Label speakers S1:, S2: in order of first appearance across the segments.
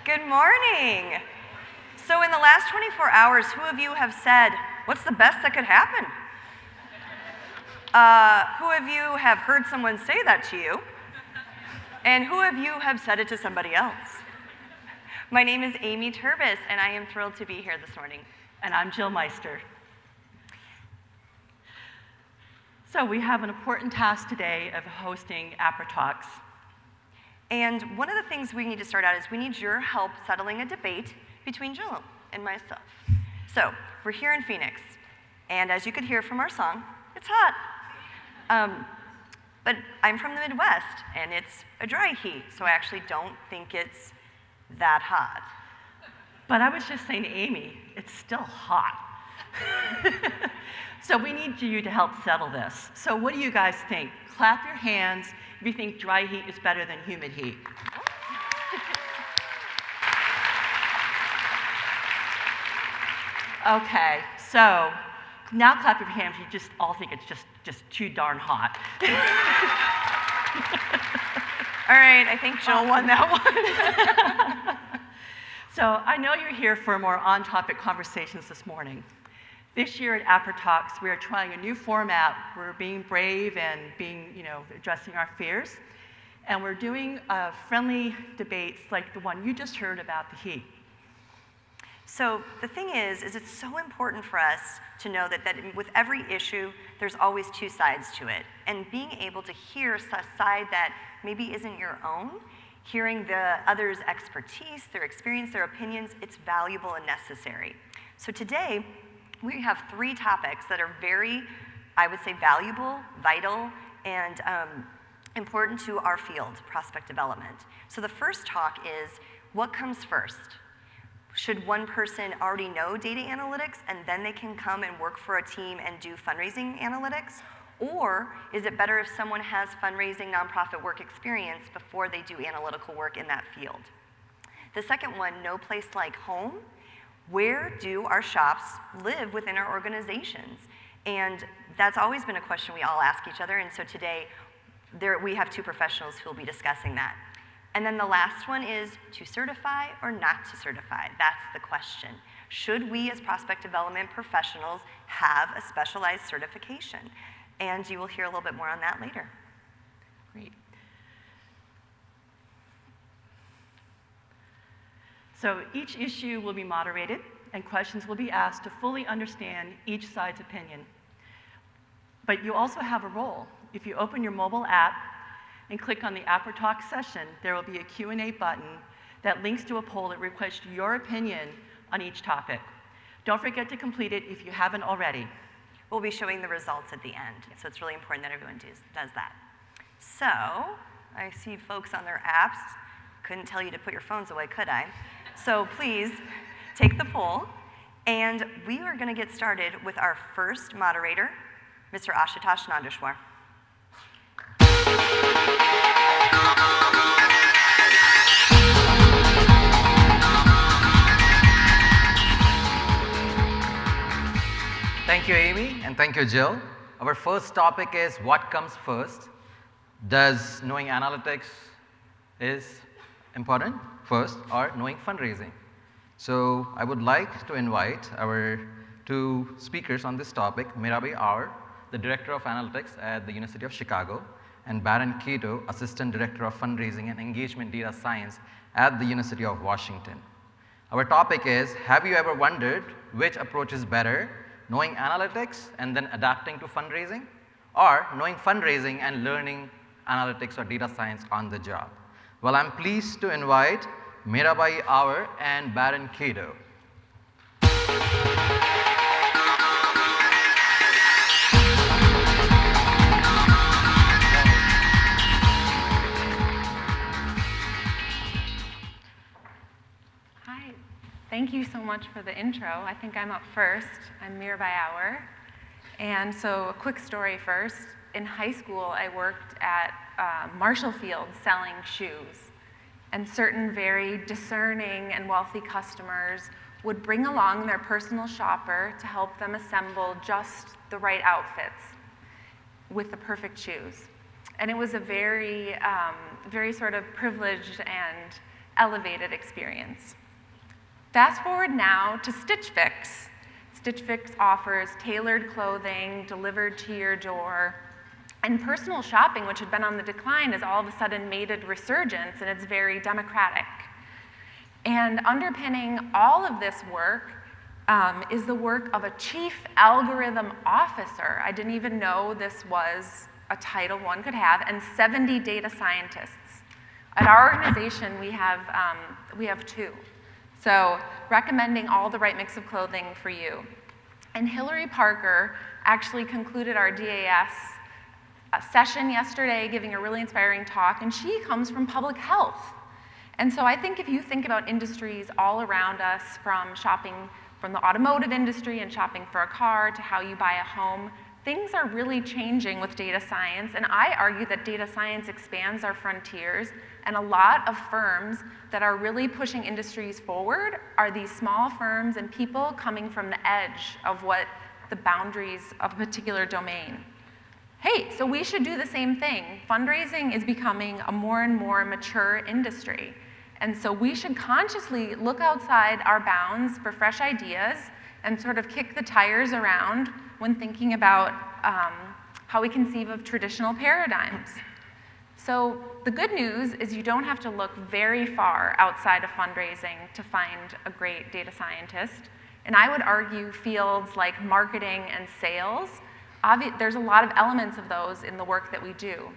S1: Good morning. So in the last 24 hours, who of you have said, what's the best that could happen? Who of you have heard someone say that to you? And who of you have said it to somebody else? My name is Amy Turbis, and I am thrilled to be here this morning.
S2: And I'm Jill Meister. So we have an important task today of hosting Apra Talks.
S1: And one of the things we need to start out is we need your help settling a debate between Jill and myself. So we're here in Phoenix, and as you could hear from our song, it's hot. But I'm from the Midwest, and it's a dry heat, so I actually don't think it's that hot.
S2: But I was just saying to Amy, it's still hot. So we need you to help settle this. So what do you guys think? Clap your hands if you think dry heat is better than humid heat. Okay, so now clap your hands if you just all think it's just too darn hot.
S1: All right, I think Jill won that one.
S2: So I know you're here for more on-topic conversations this morning. This year at Apra Talks, we are trying a new format. We're being brave and addressing our fears. And we're doing friendly debates like the one you just heard about the heat.
S1: So the thing is it's so important for us to know that with every issue, there's always two sides to it. And being able to hear a side that maybe isn't your own, hearing the other's expertise, their experience, their opinions, it's valuable and necessary. So today, we have three topics that are very, I would say, valuable, vital, and important to our field, prospect development. So the first talk is, what comes first? Should one person already know data analytics and then they can come and work for a team and do fundraising analytics? Or is it better if someone has fundraising nonprofit work experience before they do analytical work in that field? The second one, no place like home. Where do our shops live within our organizations? And that's always been a question we all ask each other, and so today we have two professionals who will be discussing that. And then the last one is to certify or not to certify. That's the question. Should we as prospect development professionals have a specialized certification? And you will hear a little bit more on that later.
S2: Great. So each issue will be moderated, and questions will be asked to fully understand each side's opinion. But you also have a role. If you open your mobile app and click on the Apra Talk session, there will be a Q&A button that links to a poll that requests your opinion on each topic. Don't forget to complete it if you haven't already.
S1: We'll be showing the results at the end, so it's really important that everyone does that. So, I see folks on their apps. Couldn't tell you to put your phones away, could I? So please take the poll, and we are going to get started with our first moderator, Mr. Ashutosh Nandeshwar.
S3: Thank you, Amy, and thank you, Jill. Our first topic is what comes first. Does knowing analytics is important first, or knowing fundraising? So I would like to invite our two speakers on this topic, Mirabai Aur, the Director of Analytics at the University of Chicago, and Baron Cato, Assistant Director of Fundraising and Engagement Data Science at the University of Washington. Our topic is, have you ever wondered which approach is better, knowing analytics and then adapting to fundraising, or knowing fundraising and learning analytics or data science on the job? Well, I'm pleased to invite Mirabai Aur and Baron Cato.
S4: Hi, thank you so much for the intro. I think I'm up first. I'm Mirabai Aur. And so a quick story first. In high school, I worked at Marshall Field selling shoes. And certain very discerning and wealthy customers would bring along their personal shopper to help them assemble just the right outfits with the perfect shoes. And it was a very, very sort of privileged and elevated experience. Fast forward now to Stitch Fix. Stitch Fix offers tailored clothing delivered to your door, and personal shopping, which had been on the decline, has all of a sudden made a resurgence, and it's very democratic. And underpinning all of this work is the work of a chief algorithm officer. I didn't even know this was a title one could have, and 70 data scientists. At our organization, we have 2. So recommending all the right mix of clothing for you. And Hillary Parker actually concluded our DAS session yesterday, giving a really inspiring talk, and she comes from public health. And so I think if you think about industries all around us, from shopping from the automotive industry and shopping for a car to how you buy a home, things are really changing with data science, and I argue that data science expands our frontiers, and a lot of firms that are really pushing industries forward are these small firms and people coming from the edge of what the boundaries of a particular domain. Hey, so we should do the same thing. Fundraising is becoming a more and more mature industry, and so we should consciously look outside our bounds for fresh ideas and sort of kick the tires around when thinking about how we conceive of traditional paradigms. So the good news is you don't have to look very far outside of fundraising to find a great data scientist. And I would argue fields like marketing and sales, there's a lot of elements of those in the work that we do.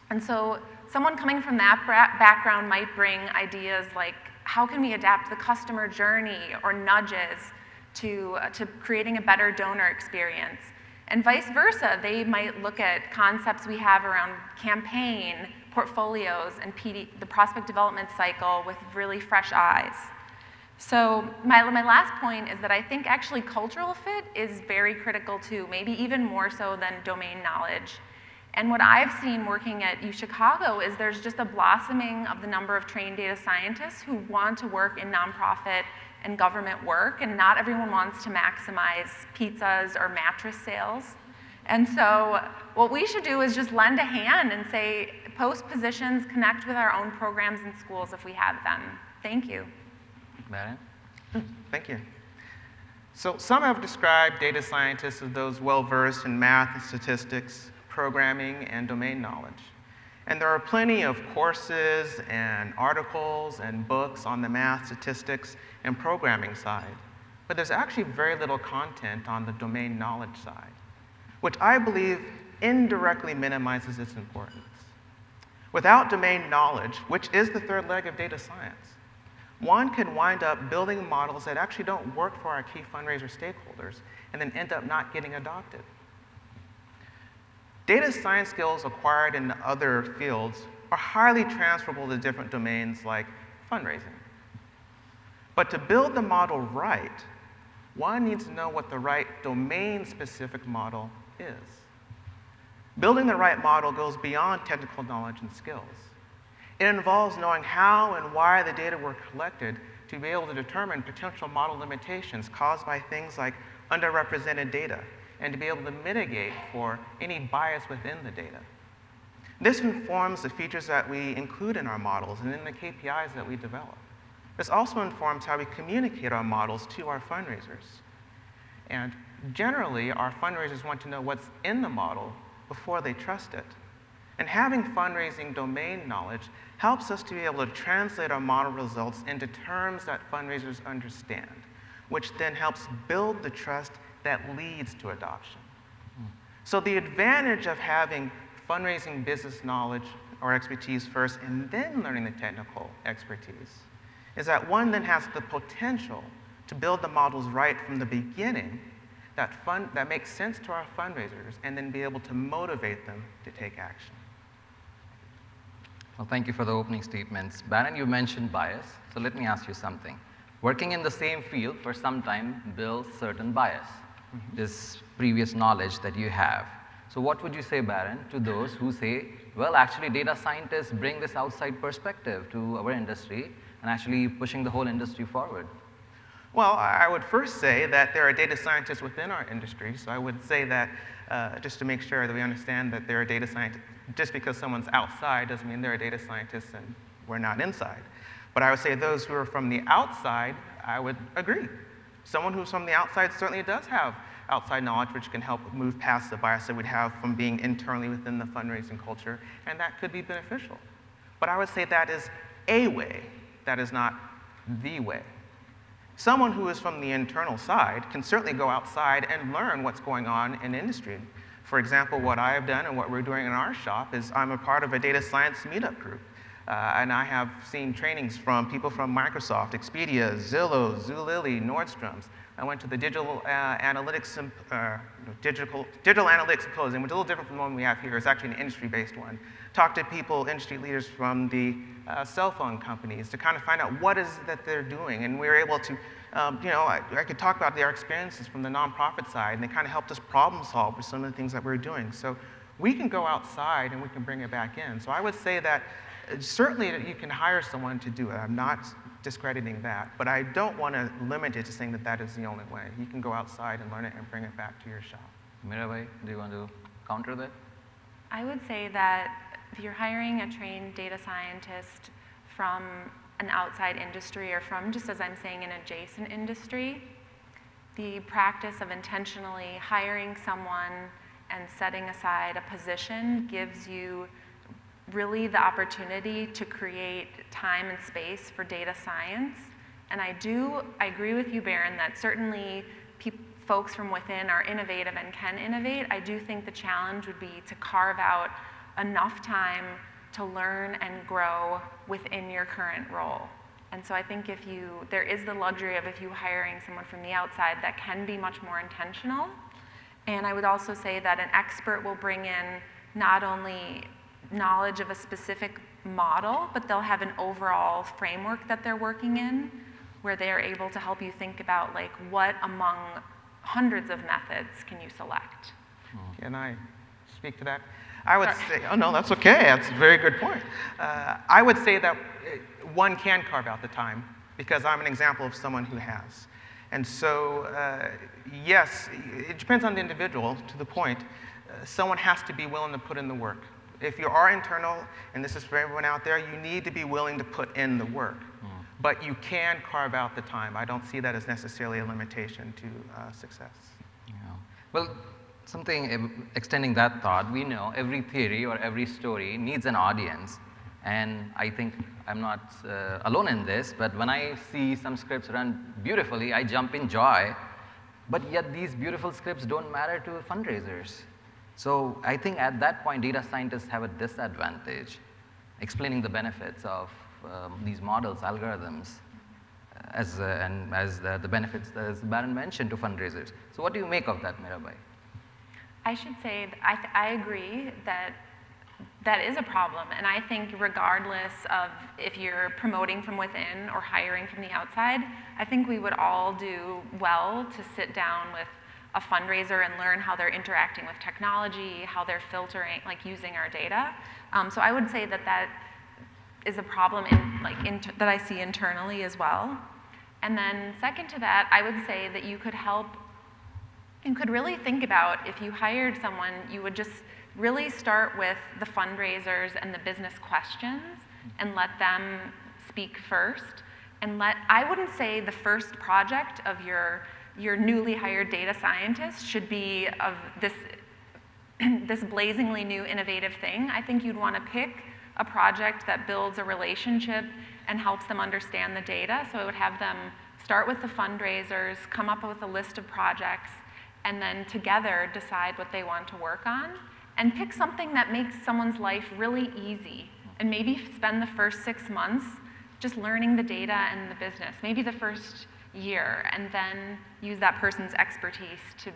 S4: And so someone coming from that background might bring ideas like, how can we adapt the customer journey or nudges to creating a better donor experience? And vice versa, they might look at concepts we have around campaign, portfolios, and the prospect development cycle with really fresh eyes. So my last point is that I think actually cultural fit is very critical too, maybe even more so than domain knowledge. And what I've seen working at UChicago is there's just a blossoming of the number of trained data scientists who want to work in nonprofit and government work, and not everyone wants to maximize pizzas or mattress sales. And so what we should do is just lend a hand and say, post positions, connect with our own programs and schools if we have them. Thank you.
S3: Baron?
S5: Thank you. So some have described data scientists as those well-versed in math and statistics, programming, and domain knowledge. And there are plenty of courses and articles and books on the math, statistics, and programming side. But there's actually very little content on the domain knowledge side, which I believe indirectly minimizes its importance. Without domain knowledge, which is the third leg of data science, one can wind up building models that actually don't work for our key fundraiser stakeholders and then end up not getting adopted. Data science skills acquired in other fields are highly transferable to different domains like fundraising. But to build the model right, one needs to know what the right domain-specific model is. Building the right model goes beyond technical knowledge and skills. It involves knowing how and why the data were collected to be able to determine potential model limitations caused by things like underrepresented data, and to be able to mitigate for any bias within the data. This informs the features that we include in our models and in the KPIs that we develop. This also informs how we communicate our models to our fundraisers. And generally, our fundraisers want to know what's in the model before they trust it. And having fundraising domain knowledge helps us to be able to translate our model results into terms that fundraisers understand, which then helps build the trust that leads to adoption. So the advantage of having fundraising business knowledge or expertise first and then learning the technical expertise is that one then has the potential to build the models right from the beginning that makes sense to our fundraisers and then be able to motivate them to take action.
S3: Well, thank you for the opening statements. Baron, you mentioned bias, so let me ask you something. Working in the same field for some time builds certain bias, this previous knowledge that you have. So what would you say, Baron, to those who say, well, actually data scientists bring this outside perspective to our industry and actually pushing the whole industry forward?
S5: Well, I would first say that there are data scientists within our industry, so I would say that just to make sure that we understand that there are data scientists, just because someone's outside doesn't mean they're a data scientist and we're not inside. But I would say those who are from the outside, I would agree. Someone who's from the outside certainly does have outside knowledge which can help move past the bias that we'd have from being internally within the fundraising culture, and that could be beneficial. But I would say that is a way, that is not the way. Someone who is from the internal side can certainly go outside and learn what's going on in industry. For example, what I have done and what we're doing in our shop is I'm a part of a data science meetup group. And I have seen trainings from people from Microsoft, Expedia, Zillow, Zulily, Nordstrom's. I went to the digital analytics symposium, which is a little different from the one we have here. It's actually an industry-based one. Talked to people, industry leaders from the cell phone companies to kind of find out what is it that they're doing. And we were able to, I could talk about their experiences from the nonprofit side, and they kind of helped us problem solve for some of the things that we're doing. So we can go outside and we can bring it back in. So I would say that certainly you can hire someone to do it. I'm not discrediting that, but I don't want to limit it to saying that that is the only way. You can go outside and learn it and bring it back to your shop.
S3: Mirabai, do you want to counter that?
S4: I would say that if you're hiring a trained data scientist from an outside industry or from, just as I'm saying, an adjacent industry, the practice of intentionally hiring someone and setting aside a position gives you really the opportunity to create time and space for data science. And I agree with you, Baron, that certainly folks from within are innovative and can innovate. I do think the challenge would be to carve out enough time to learn and grow within your current role. And so I think there is the luxury of if you hiring someone from the outside that can be much more intentional. And I would also say that an expert will bring in not only knowledge of a specific model, but they'll have an overall framework that they're working in where they're able to help you think about like what among hundreds of methods can you select.
S5: Can I speak to that? I would say, oh no, that's okay, that's a very good point. I would say that one can carve out the time because I'm an example of someone who has. And so, yes, it depends on the individual to the point. Someone has to be willing to put in the work. If you are internal, and this is for everyone out there, you need to be willing to put in the work. But you can carve out the time. I don't see that as necessarily a limitation to success.
S3: Yeah. Well, extending that thought, we know every theory or every story needs an audience. And I think I'm not alone in this, but when I see some scripts run beautifully, I jump in joy. But yet these beautiful scripts don't matter to fundraisers. So I think at that point, data scientists have a disadvantage explaining the benefits of these models, algorithms, and as the benefits as Baron mentioned to fundraisers. So what do you make of that, Mirabai?
S4: I should say I agree that that is a problem. And I think regardless of if you're promoting from within or hiring from the outside, I think we would all do well to sit down with a fundraiser and learn how they're interacting with technology, how they're filtering, like using our data. So I would say that that is a problem that I see internally as well. And then second to that, I would say that you could really think about if you hired someone, you would just really start with the fundraisers and the business questions and let them speak first. And I wouldn't say the first project of your newly hired data scientist should be of this blazingly new innovative thing. I think you'd want to pick a project that builds a relationship and helps them understand the data. So I would have them start with the fundraisers, come up with a list of projects, and then together decide what they want to work on. And pick something that makes someone's life really easy. And maybe spend the first 6 months just learning the data and the business, maybe the first year, and then use that person's expertise to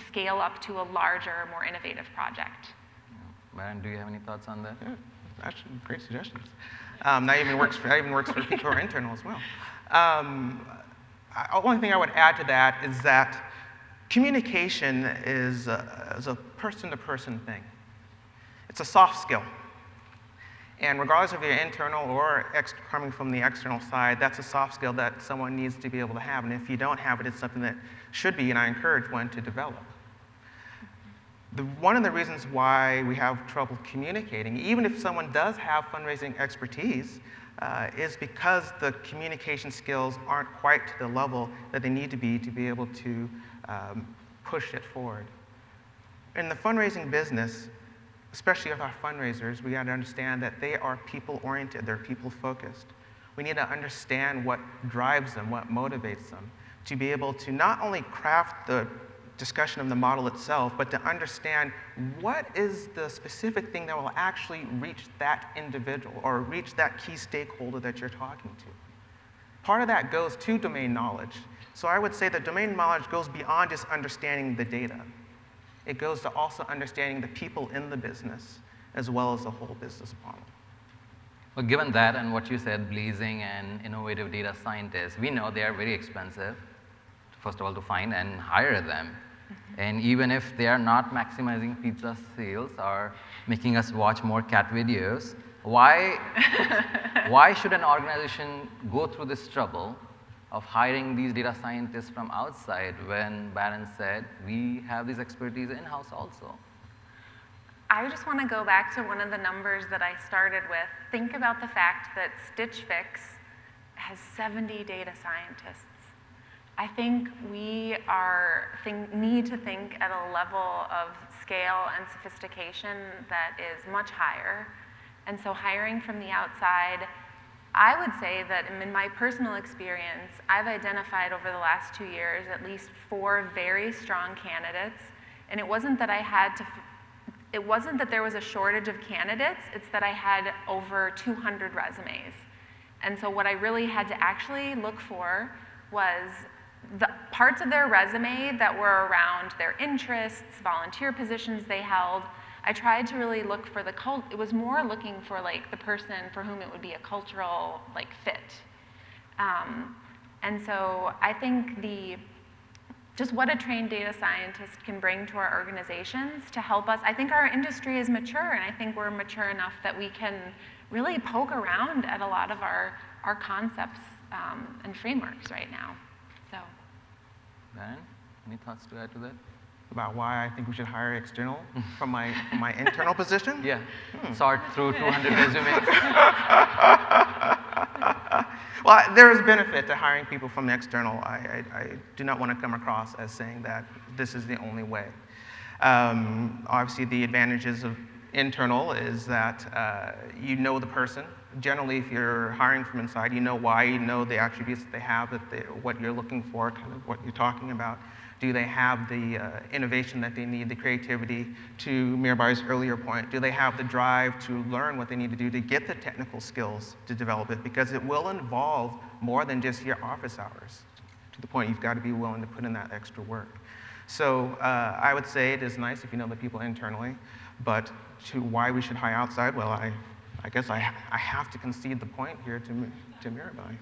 S4: scale up to a larger, more innovative project.
S3: Baron, do you have any thoughts on that?
S5: Yeah, actually, great suggestions. That even works for people who are internal as well. Only thing I would add to that is that communication is a person-to-person thing. It's a soft skill. And regardless if you're internal or coming from the external side, that's a soft skill that someone needs to be able to have. And if you don't have it, it's something that should be, and I encourage one to develop. One of the reasons why we have trouble communicating, even if someone does have fundraising expertise, is because the communication skills aren't quite to the level that they need to be able to push it forward. In the fundraising business, especially with our fundraisers, we got to understand that they are people-oriented, they're people-focused. We need to understand what drives them, what motivates them, to be able to not only craft the discussion of the model itself, but to understand what is the specific thing that will actually reach that individual or reach that key stakeholder that you're talking to. Part of that goes to domain knowledge. So I would say that domain knowledge goes beyond just understanding the data. It goes to also understanding the people in the business as well as the whole business model.
S3: Well, given that and what you said, blazing and innovative data scientists, we know they are very expensive, first of all, to find and hire them. And even if they are not maximizing pizza sales or making us watch more cat videos, why should an organization go through this trouble of hiring these data scientists from outside when Baron said we have this expertise in-house also?
S4: I just want to go back to one of the numbers that I started with. Think about the fact that Stitch Fix has 70 data scientists. I think we need to think at a level of scale and sophistication that is much higher. And so hiring from the outside, I would say that in my personal experience, I've identified over the last 2 years at least 4 very strong candidates. And it wasn't that there was a shortage of candidates, it's that I had over 200 resumes. And so what I really had to actually look for was the parts of their resume that were around their interests, volunteer positions they held. I tried to really look for it was more looking for like the person for whom it would be a cultural fit. And so I think just what a trained data scientist can bring to our organizations to help us. I think our industry is mature, and I think we're mature enough that we can really poke around at a lot of our concepts and frameworks right now. So,
S3: Baron, any thoughts to add to that?
S5: About why I think we should hire external from my internal position?
S3: Yeah, sort through 200 resumes.
S5: Well, there is benefit to hiring people from the external. I do not want to come across as saying that this is the only way. Obviously, the advantages of internal is that you know the person. Generally, if you're hiring from inside, you know why, you know the attributes that they have, what you're looking for, kind of what you're talking about. Do they have the innovation that they need, the creativity? To Mirabai's earlier point, do they have the drive to learn what they need to do to get the technical skills to develop it? Because it will involve more than just your office hours. To the point, you've got to be willing to put in that extra work. So I would say it is nice if you know the people internally, but to why we should hire outside, well, I guess I have to concede the point here to Mirabai.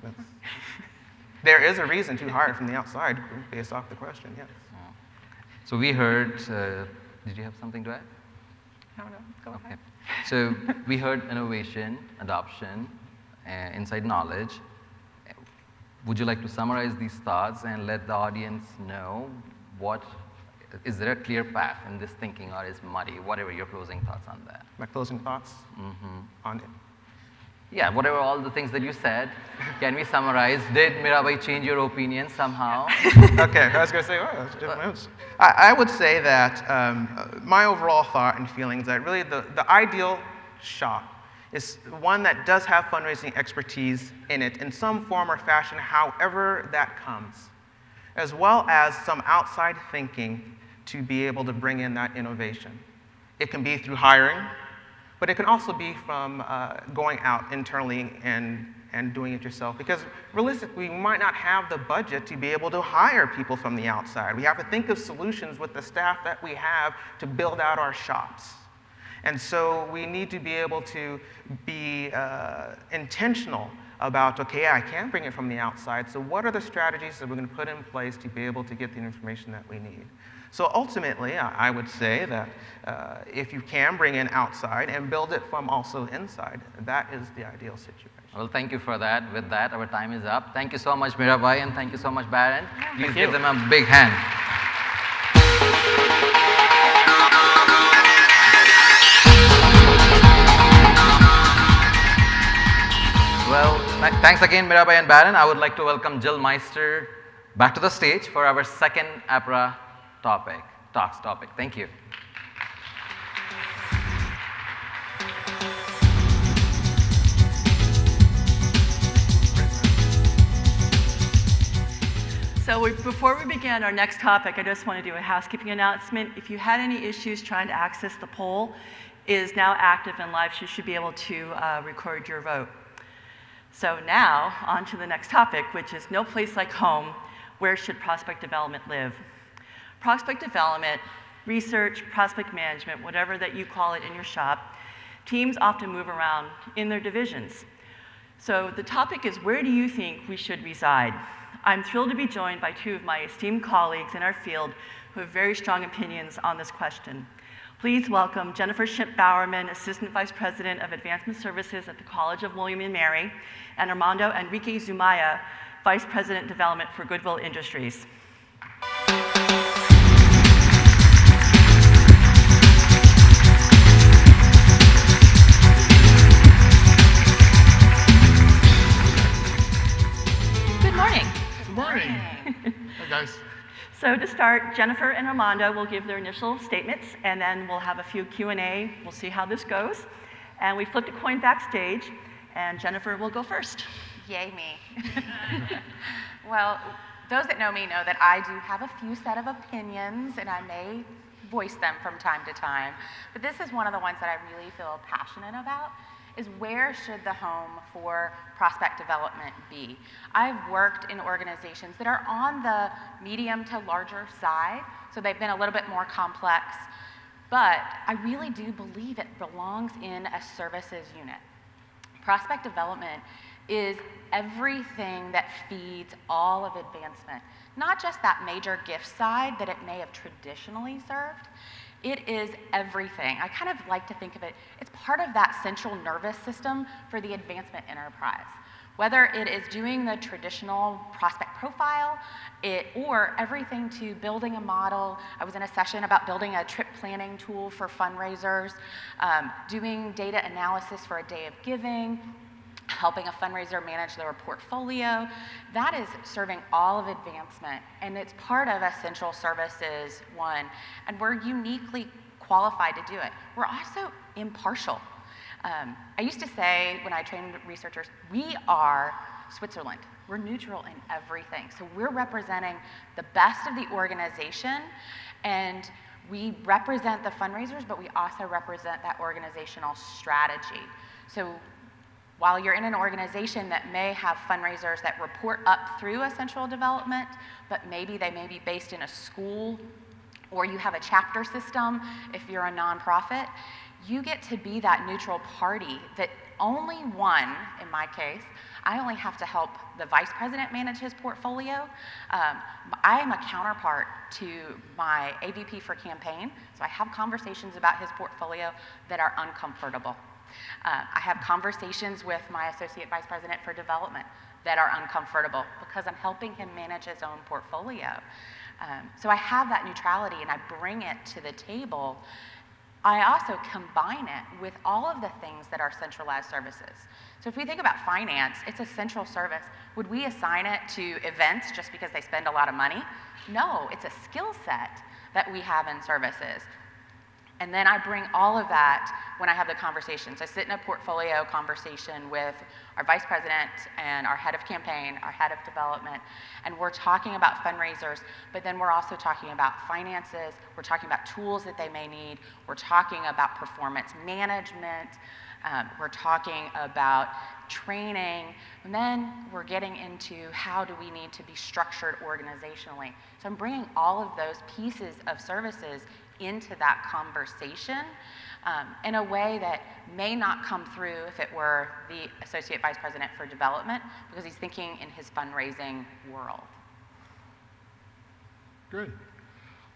S5: There is a reason to hire from the outside based off the question, yes.
S3: So we heard, did you have something to add?
S4: No, go
S3: Okay.
S4: ahead.
S3: So we heard innovation, adoption, inside knowledge. Would you like to summarize these thoughts and let the audience know is there a clear path in this thinking or is muddy? Whatever your closing thoughts on that.
S5: My closing thoughts on it.
S3: Yeah, whatever all the things that you said, can we summarize? Did Mirabai change your opinion somehow?
S5: Okay, I was going to say, that's different notes. I would say that my overall thought and feeling is that really the ideal shop is one that does have fundraising expertise in it in some form or fashion, however that comes, as well as some outside thinking to be able to bring in that innovation. It can be through hiring, but it can also be from going out internally and doing it yourself. Because realistically, we might not have the budget to be able to hire people from the outside. We have to think of solutions with the staff that we have to build out our shops. And so we need to be able to be intentional about, okay, I can bring it from the outside, so what are the strategies that we're going to put in place to be able to get the information that we need? So ultimately, I would say that if you can bring in outside and build it from also inside, that is the ideal situation.
S3: Well, thank you for that. With that, our time is up. Thank you so much, Mirabai, and thank you so much, Baron. Please give them a big hand. Well, Thanks again, Mirabai and Baron. I would like to welcome Jill Meister back to the stage for our second Apra talks topic. Thank you.
S2: So before we begin our next topic, I just want to do a housekeeping announcement. If you had any issues trying to access the poll, it is now active and live, so you should be able to record your vote. So now, on to the next topic, which is no place like home. Where should prospect development live? Prospect development, research, prospect management, whatever that you call it in your shop, teams often move around in their divisions. So the topic is, where do you think we should reside? I'm thrilled to be joined by two of my esteemed colleagues in our field who have very strong opinions on this question. Please welcome Jennifer Schipp-Bowerman, Assistant Vice President of Advancement Services at the College of William & Mary, and Armando Enrique Zumaya, Vice President Development for Goodwill Industries. Good morning.
S6: Good morning. Hi, guys.
S2: So to start, Jennifer and Armando will give their initial statements, and then we'll have a few Q&A. We'll see how this goes. And we flipped a coin backstage, and Jennifer will go first.
S7: Yay me. Well, those that know me know that I do have a few set of opinions, and I may voice them from time to time. But this is one of the ones that I really feel passionate about, is where should the home for prospect development be? I've worked in organizations that are on the medium to larger side, so they've been a little bit more complex, but I really do believe it belongs in a services unit. Prospect development is everything that feeds all of advancement, not just that major gift side that it may have traditionally served. It is everything. I kind of like to think of it, it's part of that central nervous system for the advancement enterprise. Whether it is doing the traditional prospect profile, or everything to building a model. I was in a session about building a trip planning tool for fundraisers, doing data analysis for a day of giving, helping a fundraiser manage their portfolio. That is serving all of advancement, and it's part of Essential Services 1, and we're uniquely qualified to do it. We're also impartial. I used to say when I trained researchers, we are Switzerland. We're neutral in everything. So we're representing the best of the organization, and we represent the fundraisers, but we also represent that organizational strategy. So while you're in an organization that may have fundraisers that report up through essential development, but maybe they may be based in a school, or you have a chapter system if you're a nonprofit, you get to be that neutral party that only one, in my case, I only have to help the vice president manage his portfolio. I am a counterpart to my AVP for campaign, so I have conversations about his portfolio that are uncomfortable. I have conversations with my Associate Vice President for Development that are uncomfortable because I'm helping him manage his own portfolio. So I have that neutrality and I bring it to the table. I also combine it with all of the things that are centralized services. So if we think about finance, it's a central service. Would we assign it to events just because they spend a lot of money? No, it's a skill set that we have in services. And then I bring all of that when I have the conversations. I sit in a portfolio conversation with our vice president and our head of campaign, our head of development, and we're talking about fundraisers, but then we're also talking about finances, we're talking about tools that they may need, we're talking about performance management, we're talking about training, and then we're getting into how do we need to be structured organizationally. So I'm bringing all of those pieces of services into that conversation in a way that may not come through if it were the Associate Vice President for Development, because he's thinking in his fundraising world.
S6: Good.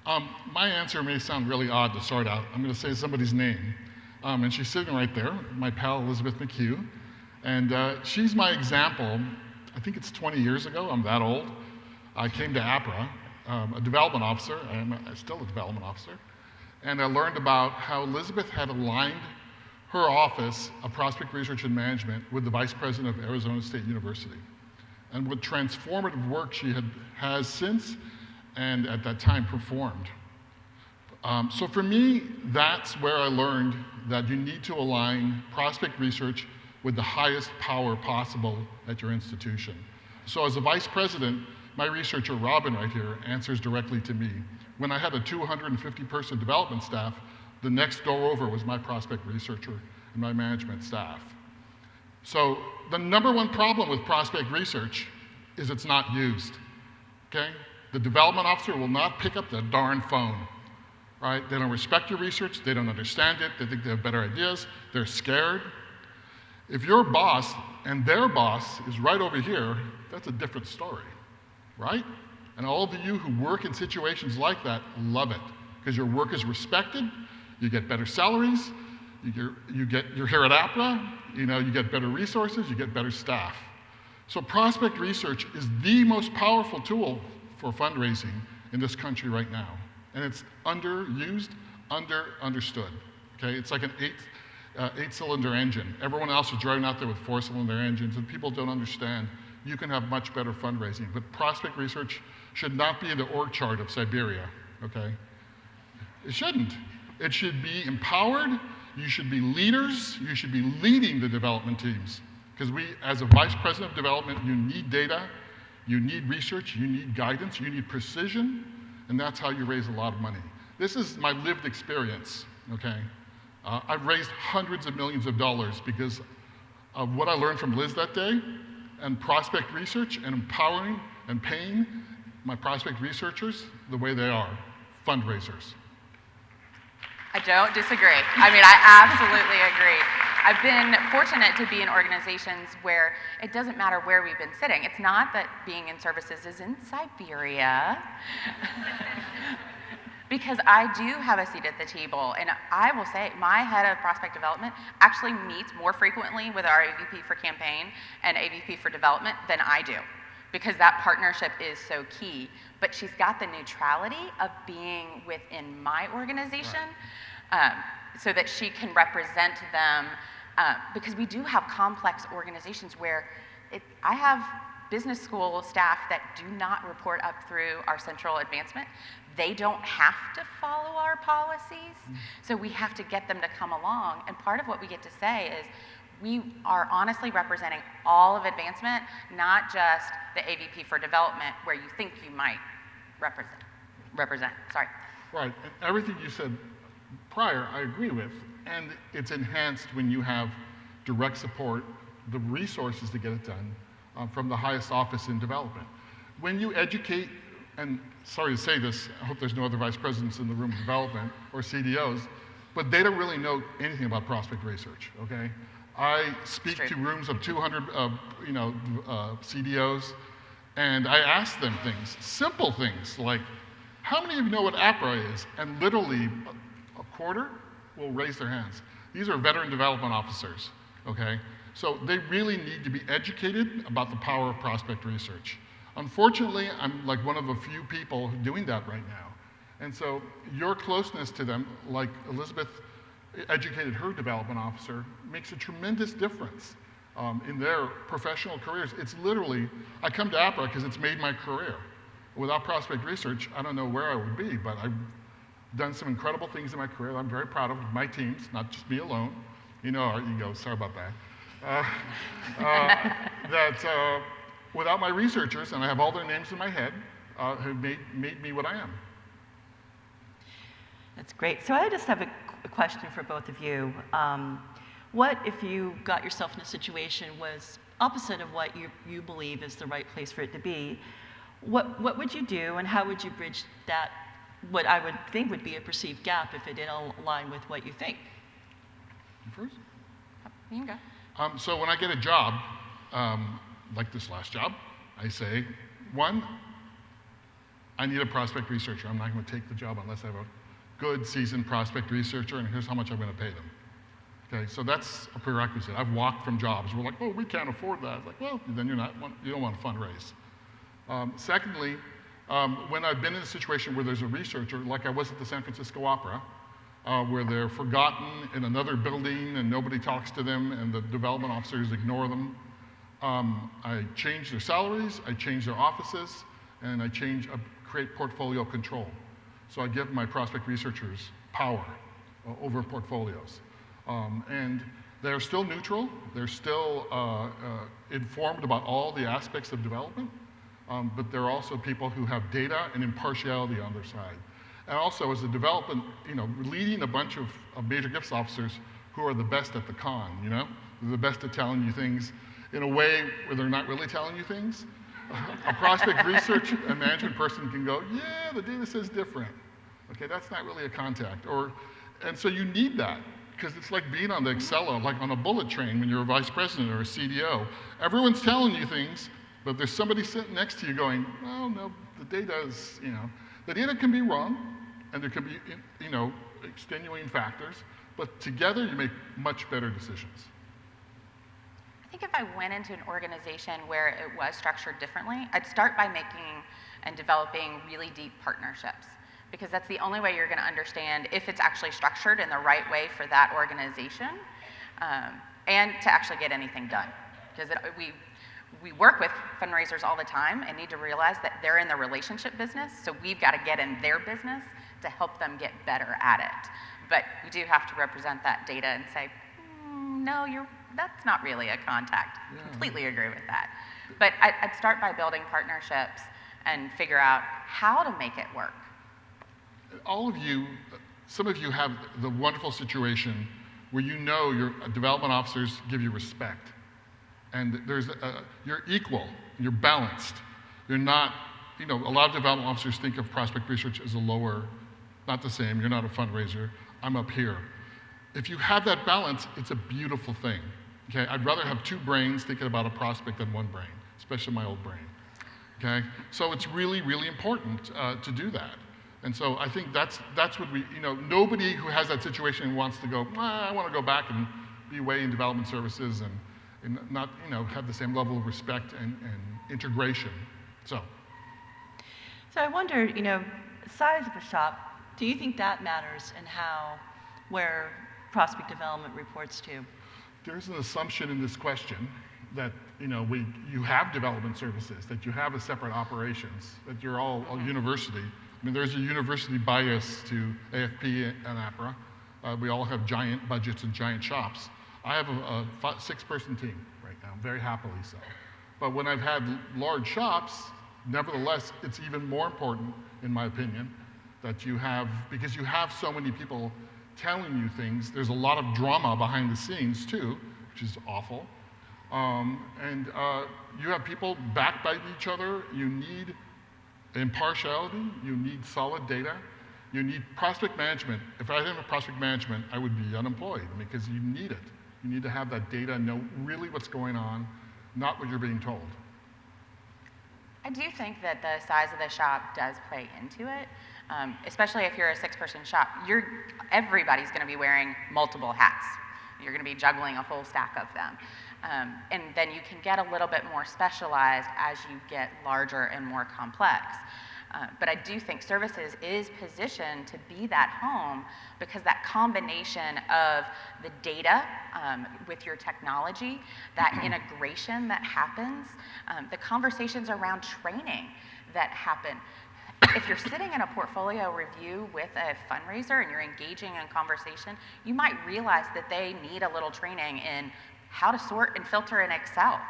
S6: My answer may sound really odd to start out. I'm going to say somebody's name. And she's sitting right there, my pal Elizabeth McHugh. And she's my example. I think it's 20 years ago, I'm that old. I came to Apra, a development officer. I'm still a development officer. And I learned about how Elizabeth had aligned her office of prospect research and management with the vice president of Arizona State University, and what transformative work she has since and at that time performed. So for me, that's where I learned that you need to align prospect research with the highest power possible at your institution. So as a vice president, my researcher, Robin, right here, answers directly to me. When I had a 250-person development staff, the next door over was my prospect researcher and my management staff. So the number one problem with prospect research is it's not used, okay? The development officer will not pick up the darn phone, right? They don't respect your research, they don't understand it, they think they have better ideas, they're scared. If your boss and their boss is right over here, that's a different story, right? And all of you who work in situations like that love it, because your work is respected, you get better salaries, you're here at Apra, you get better resources, you get better staff. So prospect research is the most powerful tool for fundraising in this country right now. And it's underused, understood, okay? It's like an eight-cylinder engine. Everyone else is driving out there with 4-cylinder engines, and people don't understand you can have much better fundraising. But prospect research should not be in the org chart of Siberia, okay? It shouldn't. It should be empowered. You should be leaders. You should be leading the development teams. Because as a vice president of development, you need data, you need research, you need guidance, you need precision, and that's how you raise a lot of money. This is my lived experience, okay? I've raised hundreds of millions of dollars because of what I learned from Liz that day, and prospect research, and empowering and paying my prospect researchers the way they are, fundraisers.
S7: I don't disagree. I absolutely agree. I've been fortunate to be in organizations where it doesn't matter where we've been sitting. It's not that being in services is in Siberia, because I do have a seat at the table. And I will say, my head of prospect development actually meets more frequently with our AVP for campaign and AVP for development than I do, because that partnership is so key. But she's got the neutrality of being within my organization, so that she can represent them, because we do have complex organizations where I have business school staff that do not report up through our central advancement. They don't have to follow our policies, so we have to get them to come along. And part of what we get to say is, we are honestly representing all of advancement, not just the AVP for development, where you think you might represent. Sorry.
S6: Right, and everything you said prior, I agree with, and it's enhanced when you have direct support, the resources to get it done from the highest office in development. When you educate, and sorry to say this, I hope there's no other vice presidents in the room of development or CDOs, but they don't really know anything about prospect research, okay? I speak to rooms of 200 CDOs, and I ask them things, simple things like, how many of you know what Apra is? And literally a quarter will raise their hands. These are veteran development officers, okay? So they really need to be educated about the power of prospect research. Unfortunately, I'm like one of a few people doing that right now. And so your closeness to them, like Elizabeth educated her development officer, makes a tremendous difference in their professional careers. It's literally, I come to Apra because it's made my career. Without prospect research, I don't know where I would be, but I've done some incredible things in my career. I'm very proud of my teams, not just me alone. You know our ego, sorry about that. Without my researchers, and I have all their names in my head, have made me what I am.
S2: That's great. So I just have a question for both of you. What if you got yourself in a situation was opposite of what you believe is the right place for it to be? What would you do, and how would you bridge that, what I would think would be a perceived gap if it didn't align with what you think?
S6: You first?
S7: You can go.
S6: So when I get a job, like this last job, I say, one, I need a prospect researcher. I'm not going to take the job unless I have a good seasoned prospect researcher, and here's how much I'm going to pay them. Okay, so that's a prerequisite. I've walked from jobs. We're like, oh, we can't afford that. It's like, well, then you don't want to fundraise. Secondly, when I've been in a situation where there's a researcher, like I was at the San Francisco Opera, where they're forgotten in another building and nobody talks to them and the development officers ignore them. I change their salaries, I change their offices, and I create portfolio control. So I give my prospect researchers power over portfolios. And they're still neutral, they're still informed about all the aspects of development, but they're also people who have data and impartiality on their side. And also as a development, leading a bunch of major gifts officers who are the best at the con, They're the best at telling you things in a way where they're not really telling you things. A prospect research and management person can go, yeah, the data says different. Okay, that's not really a contact. And so you need that, because it's like being on the Excel, like on a bullet train when you're a vice president or a CDO. Everyone's telling you things, but there's somebody sitting next to you going, oh, no, the data is, the data can be wrong, and there can be, extenuating factors, but together you make much better decisions.
S7: I think if I went into an organization where it was structured differently, I'd start by making and developing really deep partnerships, because that's the only way you're going to understand if it's actually structured in the right way for that organization, and to actually get anything done. Because we work with fundraisers all the time and need to realize that they're in the relationship business, so we've got to get in their business to help them get better at it. But we do have to represent that data and say, no, that's not really a contact. Yeah. Completely agree with that. But I'd start by building partnerships and figure out how to make it work.
S6: All of you, some of you have the wonderful situation where your development officers give you respect. And you're equal, you're balanced. You're not, a lot of development officers think of prospect research as a lower, not the same, you're not a fundraiser, I'm up here. If you have that balance, it's a beautiful thing. Okay, I'd rather have two brains thinking about a prospect than one brain, especially my old brain. Okay, so it's really, really important to do that. And so I think that's what nobody who has that situation wants to go, I want to go back and be way in development services and not, have the same level of respect and integration. So
S2: I wonder, size of a shop, do you think that matters in where prospect development reports to?
S6: There's an assumption in this question that you have development services, that you have a separate operations, that you're all a university. I mean, there's a university bias to AFP and Apra. We all have giant budgets and giant shops. I have a 6-person team right now, very happily so. But when I've had large shops, nevertheless, it's even more important, in my opinion, that because you have so many people telling you things, there's a lot of drama behind the scenes too, which is awful. You have people backed by each other. You need impartiality, you need solid data, you need prospect management. If I didn't have prospect management, I would be unemployed, because you need it. You need to have that data, know really what's going on, not what you're being told.
S7: I do think that the size of the shop does play into it, especially if you're a 6-person shop. Everybody's going to be wearing multiple hats. You're going to be juggling a whole stack of them. And then you can get a little bit more specialized as you get larger and more complex. But I do think services is positioned to be that home, because that combination of the data with your technology, that integration that happens, the conversations around training that happen. If you're sitting in a portfolio review with a fundraiser and you're engaging in conversation, you might realize that they need a little training in how to sort and filter in Excel,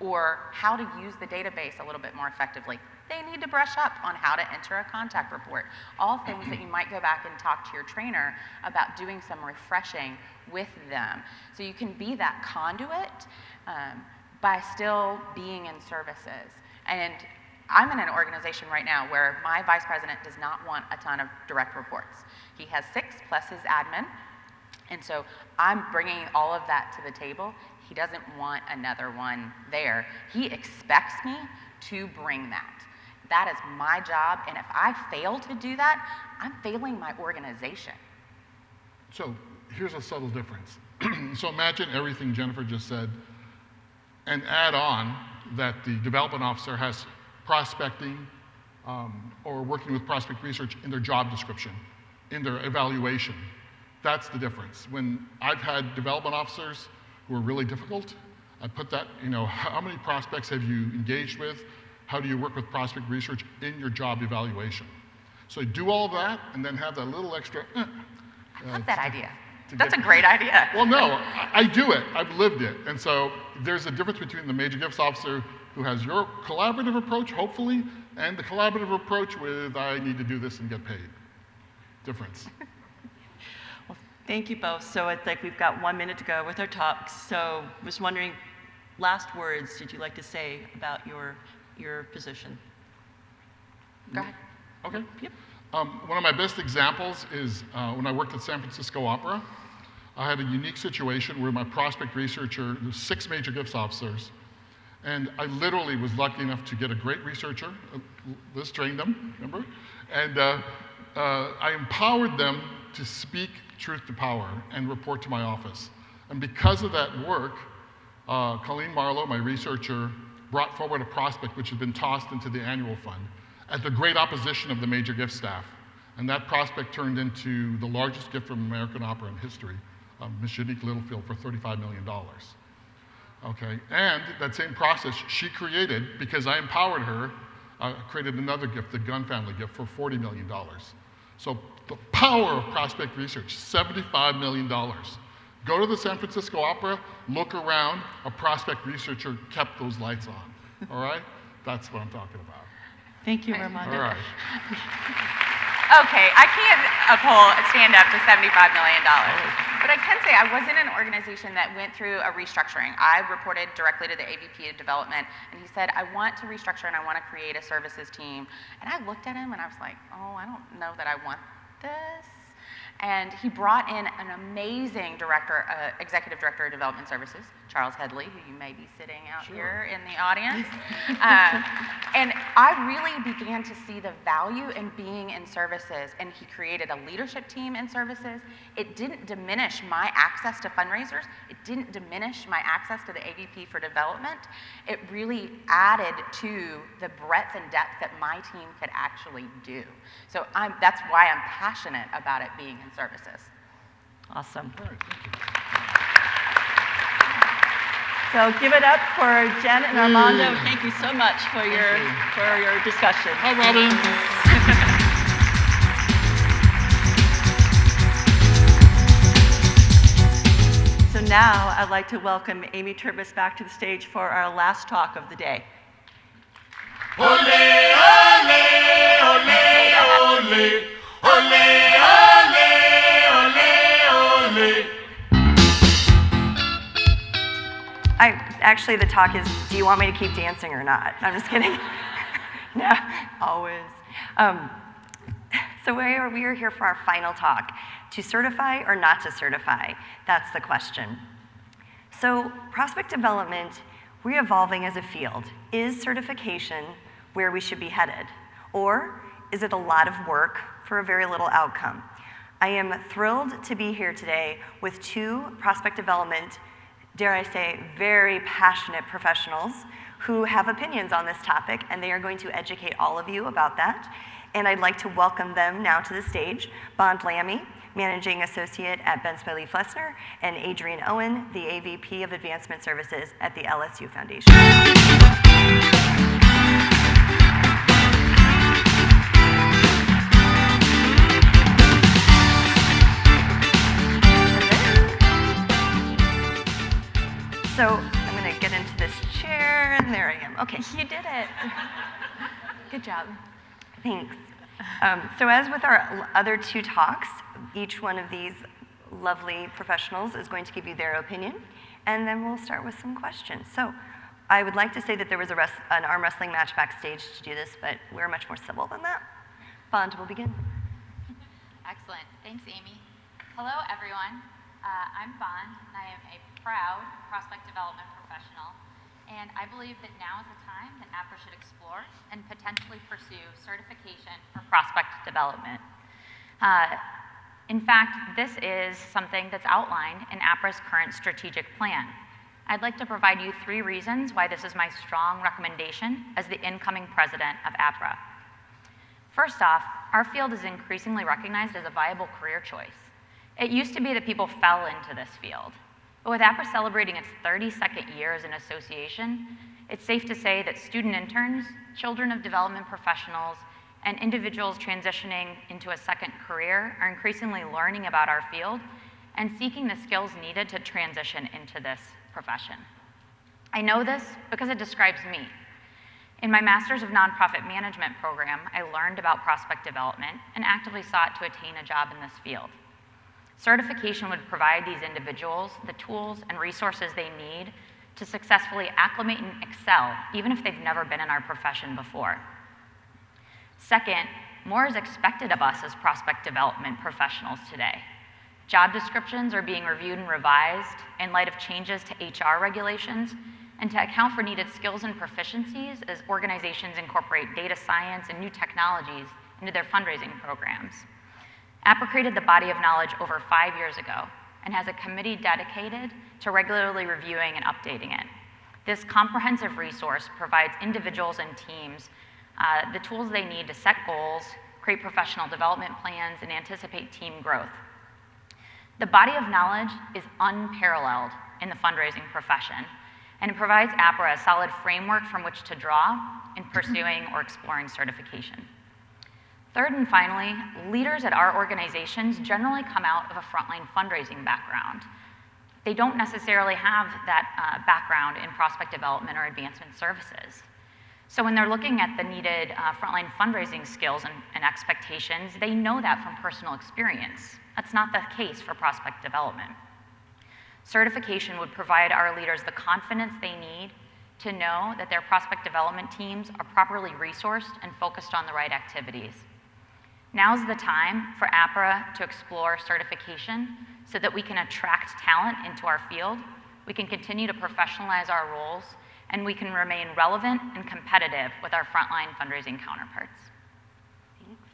S7: or how to use the database a little bit more effectively. They need to brush up on how to enter a contact report. All things that you might go back and talk to your trainer about doing some refreshing with them. So you can be that conduit by still being in services. And I'm in an organization right now where my vice president does not want a ton of direct reports. He has 6 plus his admin. And so I'm bringing all of that to the table. He doesn't want another one there. He expects me to bring that. That is my job, and if I fail to do that, I'm failing my organization.
S6: So here's a subtle difference. So imagine everything Jennifer just said, and add on that the development officer has prospecting or working with prospect research in their job description, in their evaluation. That's the difference. When I've had development officers who are really difficult, I put that, how many prospects have you engaged with? How do you work with prospect research in your job evaluation? So I do all of that and then have that little extra.
S7: I love that idea. That's a great idea.
S6: Well, no, I do it. I've lived it. And so there's a difference between the major gifts officer who has your collaborative approach, hopefully, and the collaborative approach with, I need to do this and get paid. Difference.
S2: Well, thank you both. So it's like we've got 1 minute to go with our talks. So I was wondering, last words did you like to say about your position?
S7: Go ahead.
S6: Okay.
S2: Yep.
S6: One of my best examples is when I worked at San Francisco Opera. I had a unique situation where my prospect researcher, there's 6 major gifts officers, and I literally was lucky enough to get a great researcher. Liz trained them, remember? And I empowered them to speak truth to power and report to my office. And because of that work, Colleen Marlowe, my researcher, brought forward a prospect which had been tossed into the annual fund at the great opposition of the major gift staff. And that prospect turned into the largest gift from American opera in history, Miss Shanique Littlefield, for $35 million. Okay, and that same process she created, because I empowered her, created another gift, the Gunn family gift, for $40 million. So the power of prospect research, $75 million. Go to the San Francisco Opera, look around, a prospect researcher kept those lights on, all right? That's what I'm talking about.
S2: Thank you, Ramonda.
S6: All right.
S7: Okay, I can't stand up to $75 million. But I can say I was in an organization that went through a restructuring. I reported directly to the AVP of development, and he said, I want to restructure and I want to create a services team. And I looked at him and I was like, oh, I don't know that I want this. And he brought in an amazing director, executive director of development services, Charles Headley, who you may be sitting out here in the audience. And I really began to see the value in being in services, and he created a leadership team in services. It didn't diminish my access to fundraisers. It didn't diminish my access to the AVP for development. It really added to the breadth and depth that my team could actually do. So that's why I'm passionate about it being in services.
S2: Awesome.
S6: All right, thank you.
S2: So give it up for Jen and Armando. Thank you so much for your discussion.
S6: Hi, Robin.
S2: So now I'd like to welcome Amy Turbis back to the stage for our last talk of the day.
S8: Ole, ole, ole, ole, ole, ole, ole, ole.
S1: Actually, the talk is, do you want me to keep dancing or not? I'm just kidding. No, always. So we are here for our final talk. To certify or not to certify? That's the question. So prospect development, we're evolving as a field. Is certification where we should be headed? Or is it a lot of work for a very little outcome? I am thrilled to be here today with 2 prospect development, dare I say, very passionate professionals who have opinions on this topic, and they are going to educate all of you about that. And I'd like to welcome them now to the stage. Bond Lammy, Managing Associate at Ben Smiley Flessner, and Adrian Owen, the AVP of Advancement Services at the LSU Foundation. So I'm going to get into this chair, and there I am. Okay.
S7: You did it. Good job.
S1: Thanks. So as with our other 2 talks, each one of these lovely professionals is going to give you their opinion, and then we'll start with some questions. So I would like to say that there was an arm wrestling match backstage to do this, but we're much more civil than that. Bond will begin.
S9: Excellent. Thanks, Amy. Hello, everyone. I'm Bond, and I am a proud prospect development professional. And I believe that now is the time that Apra should explore and potentially pursue certification for prospect development. In fact, this is something that's outlined in Apra's current strategic plan. I'd like to provide you 3 reasons why this is my strong recommendation as the incoming president of Apra. First off, our field is increasingly recognized as a viable career choice.
S10: It used to be that people fell into this field, but with Apra celebrating its 32nd year as an association, it's safe to say that student interns, children of development professionals, and individuals transitioning into a second career are increasingly learning about our field and seeking the skills needed to transition into this profession. I know this because it describes me. In my Master's of Nonprofit Management program, I learned about prospect development and actively sought to attain a job in this field. Certification would provide these individuals the tools and resources they need to successfully acclimate and excel, even if they've never been in our profession before. Second, more is expected of us as prospect development professionals today. Job descriptions are being reviewed and revised in light of changes to HR regulations and to account for needed skills and proficiencies as organizations incorporate data science and new technologies into their fundraising programs. Apra created the body of knowledge over 5 years ago and has a committee dedicated to regularly reviewing and updating it. This comprehensive resource provides individuals and teams the tools they need to set goals, create professional development plans, and anticipate team growth. The body of knowledge is unparalleled in the fundraising profession, and it provides Apra a solid framework from which to draw in pursuing or exploring certification. Third and finally, leaders at our organizations generally come out of a frontline fundraising background. They don't necessarily have that background in prospect development or advancement services. So when they're looking at the needed frontline fundraising skills and expectations, they know that from personal experience. That's not the case for prospect development. Certification would provide our leaders the confidence they need to know that their prospect development teams are properly resourced and focused on the right activities. Now's the time for Apra to explore certification so that we can attract talent into our field, we can continue to professionalize our roles, and we can remain relevant and competitive with our frontline fundraising counterparts.
S1: Thanks.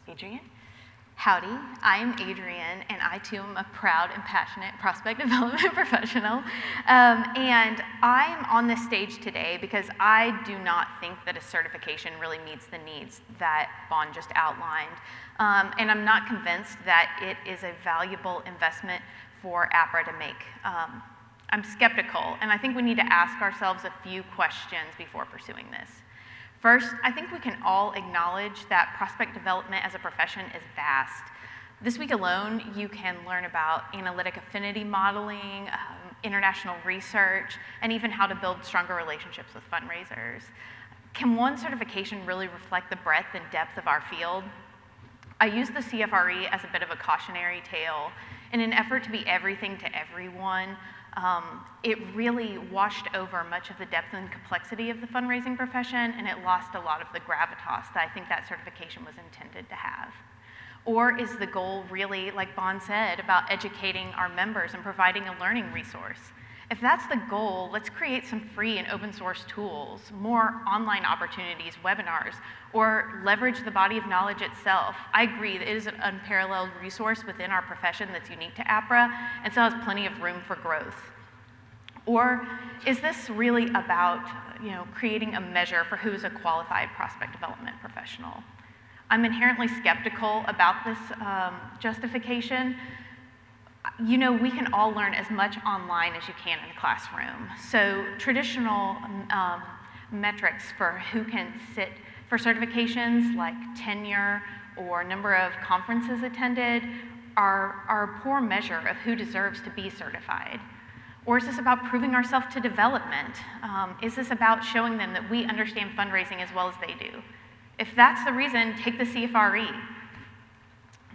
S1: Adrienne?
S11: Howdy, I'm Adrienne, and I too am a proud and passionate prospect development professional. And I'm on this stage today because I do not think that a certification really meets the needs that Bon just outlined. And I'm not convinced that it is a valuable investment for Apra to make. I'm skeptical, and I think we need to ask ourselves a few questions before pursuing this. First, I think we can all acknowledge that prospect development as a profession is vast. This week alone, you can learn about analytic affinity modeling, international research, and even how to build stronger relationships with fundraisers. Can one certification really reflect the breadth and depth of our field? I use the CFRE as a bit of a cautionary tale. In an effort to be everything to everyone, it really washed over much of the depth and complexity of the fundraising profession, and it lost a lot of the gravitas that I think that certification was intended to have. Or is the goal really, like Bon said, about educating our members and providing a learning resource? If that's the goal, let's create some free and open source tools, more online opportunities, webinars, or leverage the body of knowledge itself. I agree that it is an unparalleled resource within our profession that's unique to Apra and still has plenty of room for growth. Or is this really about creating a measure for who is a qualified prospect development professional? I'm inherently skeptical about this justification. We can all learn as much online as you can in a classroom. So traditional metrics for who can sit for certifications like tenure or number of conferences attended are a poor measure of who deserves to be certified. Or is this about proving ourselves to development? Is this about showing them that we understand fundraising as well as they do? If that's the reason, take the CFRE.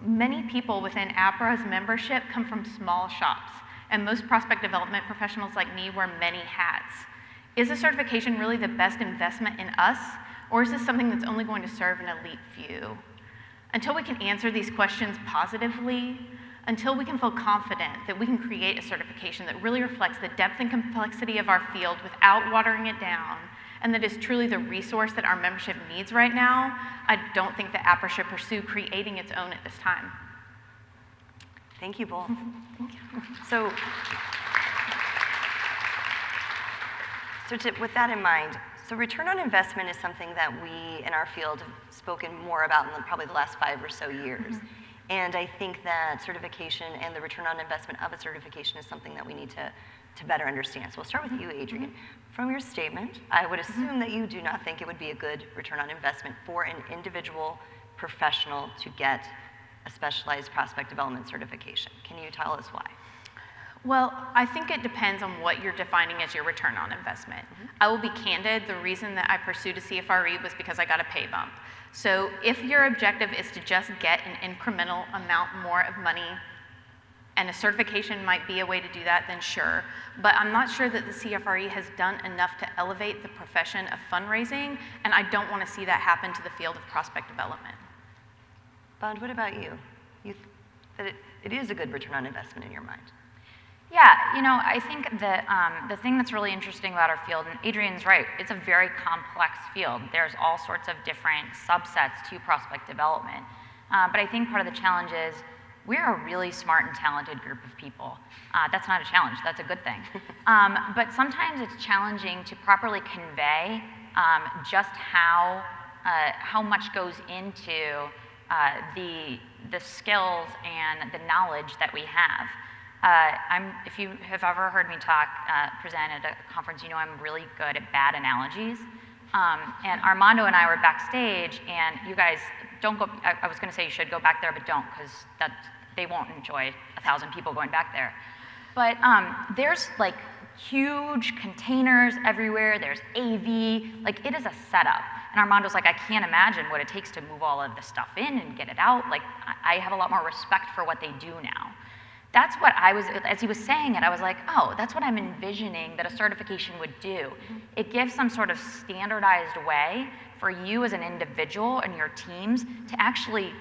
S11: Many people within Apra's membership come from small shops, and most prospect development professionals like me wear many hats. Is a certification really the best investment in us, or is this something that's only going to serve an elite few? Until we can answer these questions positively, until we can feel confident that we can create a certification that really reflects the depth and complexity of our field without watering it down, and that is truly the resource that our membership needs right now, I don't think that Apra should pursue creating its own at this time.
S1: Thank you both.
S11: Thank you.
S1: So with that in mind, so return on investment is something that we in our field have spoken more about in probably the last 5 or so years. And I think that certification and the return on investment of a certification is something that we need to better understand. So we'll start with you, Adrienne. From your statement, I would assume that you do not think it would be a good return on investment for an individual professional to get a specialized prospect development certification. Can you tell us why?
S11: Well, I think it depends on what you're defining as your return on investment. I will be candid, the reason that I pursued a CFRE was because I got a pay bump. So if your objective is to just get an incremental amount more of money, and a certification might be a way to do that, then sure. But I'm not sure that the CFRE has done enough to elevate the profession of fundraising, and I don't want to see that happen to the field of prospect development.
S1: Bond, what about you? That it is a good return on investment in your mind?
S10: Yeah, I think that the thing that's really interesting about our field, and Adrienne's right, it's a very complex field. There's all sorts of different subsets to prospect development. But I think part of the challenge is we're a really smart and talented group of people. That's not a challenge, that's a good thing. But sometimes it's challenging to properly convey just how much goes into the skills and the knowledge that we have. If you have ever heard me present at a conference, you know I'm really good at bad analogies. And Armando and I were backstage, and you guys don't go, I was gonna say you should go back there, but don't, because they won't enjoy 1,000 people going back there. But there's like huge containers everywhere, there's AV, like it is a setup. And Armando's like, I can't imagine what it takes to move all of this stuff in and get it out. Like, I have a lot more respect for what they do now. That's what as he was saying it, I was like, oh, that's what I'm envisioning that a certification would do. It gives some sort of standardized way for you as an individual and your teams to actually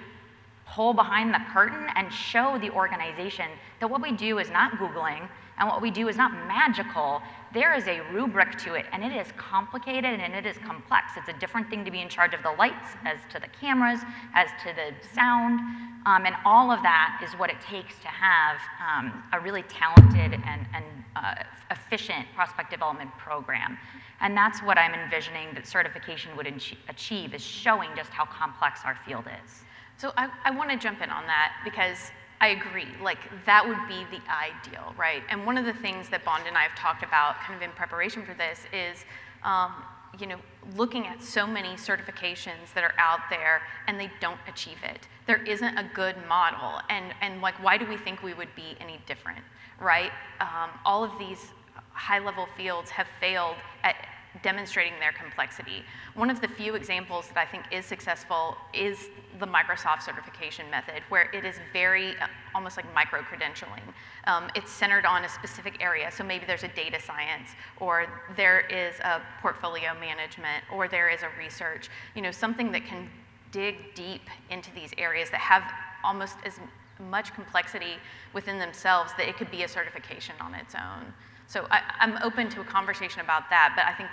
S10: pull behind the curtain and show the organization that what we do is not Googling and what we do is not magical. There is a rubric to it, and it is complicated and it is complex. It's a different thing to be in charge of the lights, as to the cameras, as to the sound, and all of that is what it takes to have a really talented and efficient prospect development program. And that's what I'm envisioning that certification would achieve, is showing just how complex our field is.
S11: So I want to jump in on that because I agree, like that would be the ideal, right? And one of the things that Bond and I have talked about kind of in preparation for this is, looking at so many certifications that are out there and they don't achieve it. There isn't a good model, and like, why do we think we would be any different, right? All of these high-level fields have failed at demonstrating their complexity. One of the few examples that I think is successful is the Microsoft certification method, where it is very almost like micro-credentialing. It's centered on a specific area, so maybe there's a data science, or there is a portfolio management, or there is a research, something that can dig deep into these areas that have almost as much complexity within themselves that it could be a certification on its own. So I'm open to a conversation about that, but I think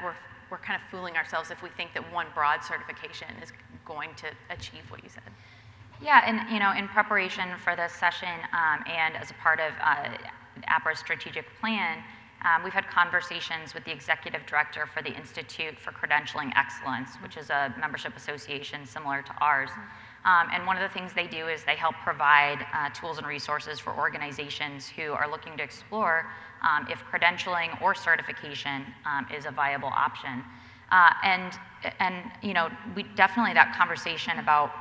S11: we're kind of fooling ourselves if we think that one broad certification is going to achieve what you said.
S10: Yeah, and in preparation for this session and as a part of Apra's strategic plan, we've had conversations with the executive director for the Institute for Credentialing Excellence, which is a membership association similar to ours. And one of the things they do is they help provide tools and resources for organizations who are looking to explore if credentialing or certification is a viable option. And we definitely, that conversation about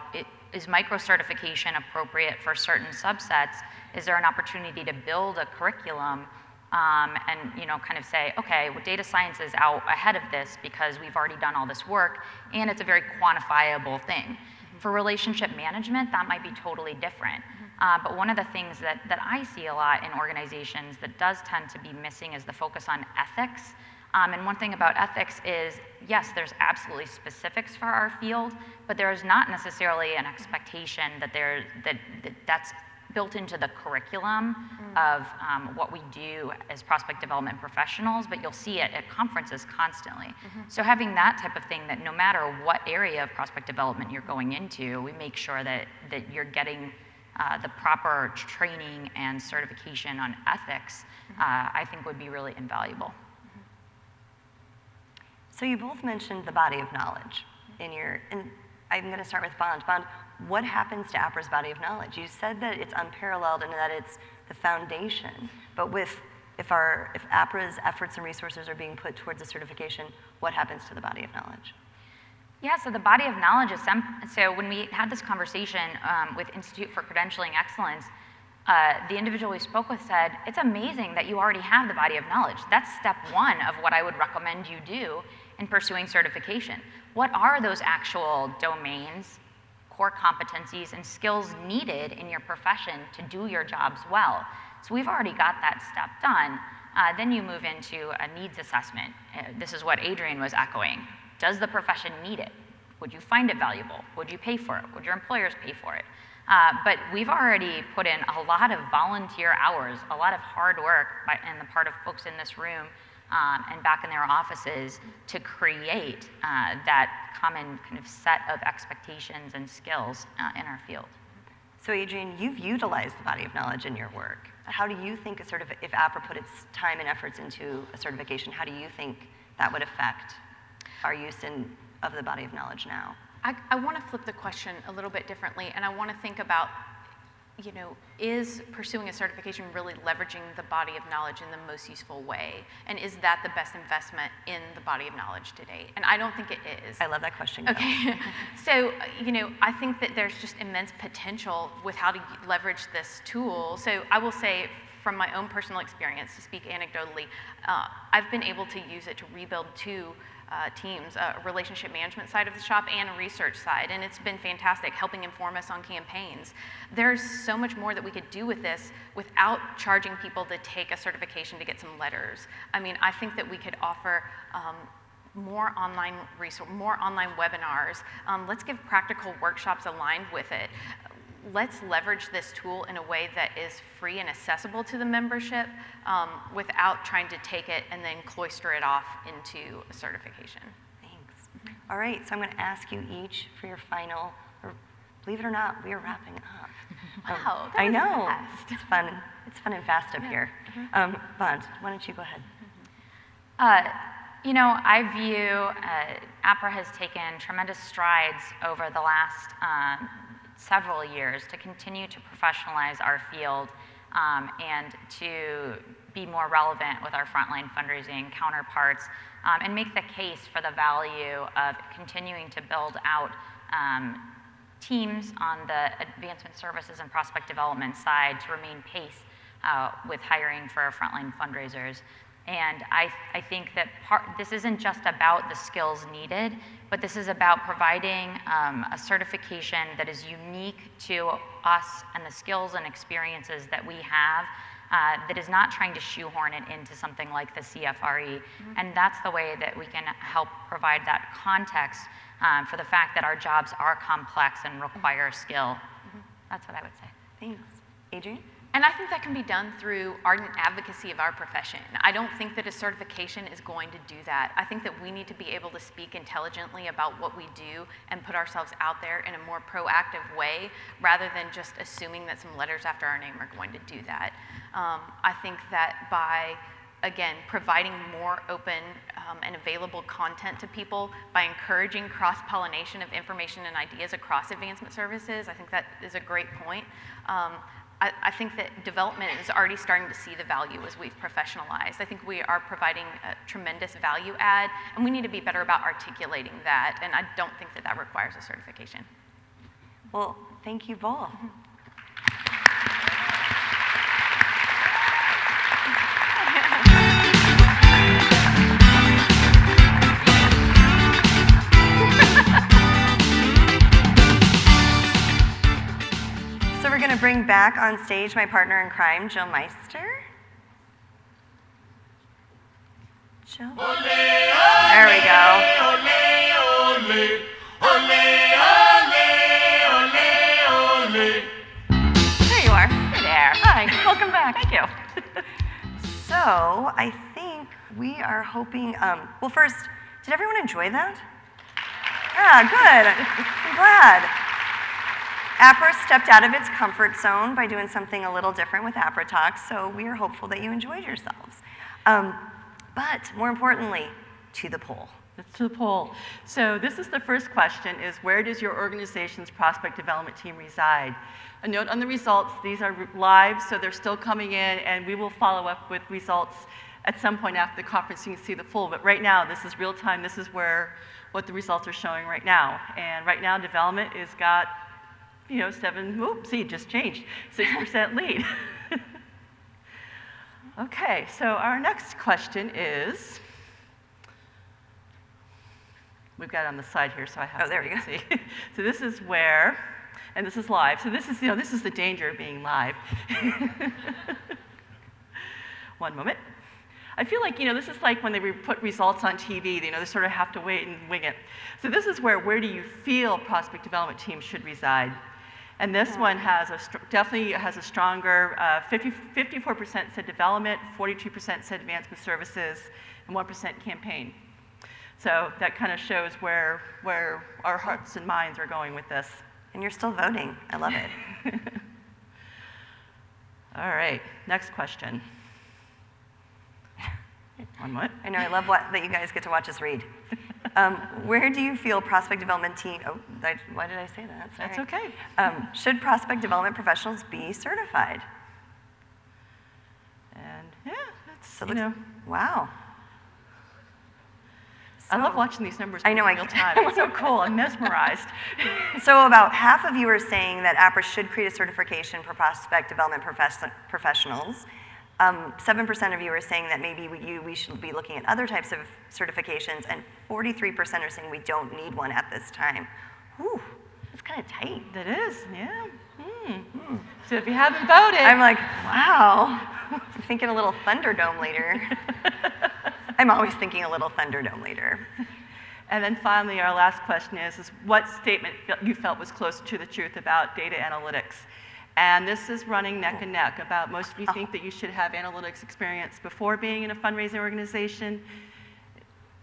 S10: is micro-certification appropriate for certain subsets? Is there an opportunity to build a curriculum and kind of say, okay, well, data science is out ahead of this because we've already done all this work, and it's a very quantifiable thing. For relationship management, that might be totally different. But one of the things that I see a lot in organizations that does tend to be missing is the focus on ethics. And one thing about ethics is, yes, there's absolutely specifics for our field, but there is not necessarily an expectation that that's built into the curriculum of what we do as prospect development professionals, but you'll see it at conferences constantly. So having that type of thing, that no matter what area of prospect development you're going into, we make sure that you're getting the proper training and certification on ethics, I think would be really invaluable.
S1: So you both mentioned the body of knowledge and I'm going to start with Bond. Bond, what happens to Apra's body of knowledge? You said that it's unparalleled and that it's the foundation, but if Apra's efforts and resources are being put towards a certification, what happens to the body of knowledge?
S10: Yeah, so the body of knowledge is so when we had this conversation with Institute for Credentialing Excellence, the individual we spoke with said, it's amazing that you already have the body of knowledge. That's step one of what I would recommend you do in pursuing certification. What are those actual domains, core competencies, and skills needed in your profession to do your jobs well? So we've already got that step done. Then you move into a needs assessment. This is what Adrian was echoing. Does the profession need it? Would you find it valuable? Would you pay for it? Would your employers pay for it? But we've already put in a lot of volunteer hours, a lot of hard work on the part of folks in this room and back in their offices to create that common kind of set of expectations and skills in our field.
S1: So Adrian, you've utilized the body of knowledge in your work. How do you think if APRA put its time and efforts into a certification, how do you think that would affect our use of the body of knowledge now?
S11: I want to flip the question a little bit differently, and I want to think about, is pursuing a certification really leveraging the body of knowledge in the most useful way? And is that the best investment in the body of knowledge to date? And I don't think it is.
S1: I love that question.
S11: Okay. So, I think that there's just immense potential with how to leverage this tool. So I will say, from my own personal experience, to speak anecdotally, I've been able to use it to rebuild two teams, a relationship management side of the shop and a research side, and it's been fantastic helping inform us on campaigns. There's so much more that we could do with this without charging people to take a certification to get some letters. I mean, I think that we could offer more online webinars. Let's give practical workshops aligned with it. Let's leverage this tool in a way that is free and accessible to the membership without trying to take it and then cloister it off into a certification.
S1: Thanks. All right, so I'm going to ask you each for your final, or believe it or not, we are wrapping up.
S11: Wow, that
S1: I
S11: was
S1: know.
S11: fast.
S1: It's fun and fast up here. Bond, why don't you go ahead?
S10: I view APRA has taken tremendous strides over the last several years to continue to professionalize our field and to be more relevant with our frontline fundraising counterparts and make the case for the value of continuing to build out teams on the advancement services and prospect development side to remain pace with hiring for our frontline fundraisers. And I think that this isn't just about the skills needed, but this is about providing a certification that is unique to us and the skills and experiences that we have that is not trying to shoehorn it into something like the CFRE. And that's the way that we can help provide that context for the fact that our jobs are complex and require skill. That's what I would say.
S1: Thanks. Adrian?
S11: And I think that can be done through ardent advocacy of our profession. I don't think that a certification is going to do that. I think that we need to be able to speak intelligently about what we do and put ourselves out there in a more proactive way rather than just assuming that some letters after our name are going to do that. I think that by, again, providing more open and available content to people, by encouraging cross-pollination of information and ideas across advancement services, I think that is a great point. I think that development is already starting to see the value as we've professionalized. I think we are providing a tremendous value add, and we need to be better about articulating that, and I don't think that that requires a certification.
S1: Well, thank you both. So we're going to bring back on stage my partner in crime, Jill Meister. Jill? There we go. There you are.
S10: Hey there.
S1: Hi, welcome back. Thank you. So I think we are hoping, well first, did everyone enjoy that? Yeah, good. I'm glad. Apra stepped out of its comfort zone by doing something a little different with Apra Talks, so we are hopeful that you enjoyed yourselves. But more importantly, to the poll.
S2: That's to the poll. So this is the first question, is where does your organization's prospect development team reside? A note on the results, these are live, so they're still coming in, and we will follow up with results at some point after the conference so you can see the full. But right now, this is real time. This is what the results are showing right now. And right now, development has got, 6% lead. Okay, so our next question is, we've got it on the side here, so I have
S1: there we go.
S2: see. So this is where, and this is live. So this is, this is the danger of being live. One moment. I feel like, this is like when they put results on TV, they sort of have to wait and wing it. So this is where do you feel prospect development teams should reside? And this one has definitely has a stronger, 54% said development, 42% said advancement services, and 1% campaign. So that kind of shows where our hearts and minds are going with this.
S1: And you're still voting. I love it.
S2: All right, next question. One what?
S1: I know, I love that you guys get to watch us read. Where do you feel prospect development team, why did I say that? Sorry.
S2: That's okay.
S1: Should prospect development professionals be certified?
S2: And yeah, that's,
S1: Wow.
S2: I love watching these numbers
S1: I know,
S2: in real time. It's so cool, I'm mesmerized.
S1: So about half of you are saying that Apra should create a certification for prospect development professionals. 7% of you are saying that maybe we should be looking at other types of certifications, and 43% are saying we don't need one at this time. Whew, that's kind of tight.
S2: That is, yeah. So if you haven't voted.
S1: I'm like, wow. I'm thinking a little Thunderdome later. I'm always thinking a little Thunderdome later.
S2: And then finally, our last question is what statement you felt was close to the truth about data analytics? And this is running neck and neck. About most of you think that you should have analytics experience before being in a fundraising organization.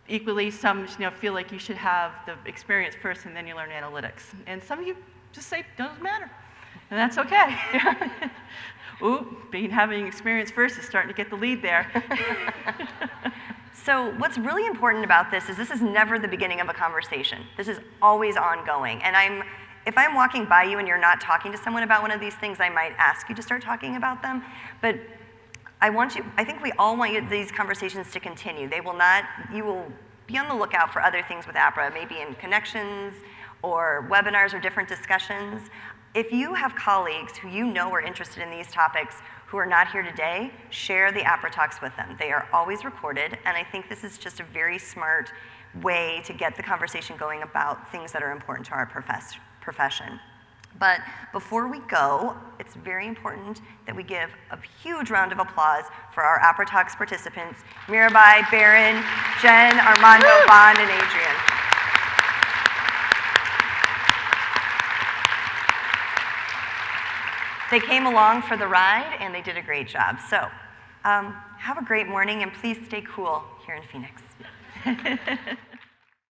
S2: Equally, some feel like you should have the experience first and then you learn analytics. And some of you just say, doesn't matter. And that's okay. Ooh, having experience first is starting to get the lead there.
S1: So what's really important about this is never the beginning of a conversation. This is always ongoing. And if I'm walking by you and you're not talking to someone about one of these things, I might ask you to start talking about them. But I think we all want these conversations to continue. You will be on the lookout for other things with Apra, maybe in connections or webinars or different discussions. If you have colleagues who you know are interested in these topics who are not here today, share the Apra Talks with them. They are always recorded, and I think this is just a very smart way to get the conversation going about things that are important to our profession. But before we go, it's very important that we give a huge round of applause for our Apra Talks participants, Mirabai, Baron, Jen, Armando, Bond, and Adrian. They came along for the ride, and they did a great job. So have a great morning, and please stay cool here in Phoenix.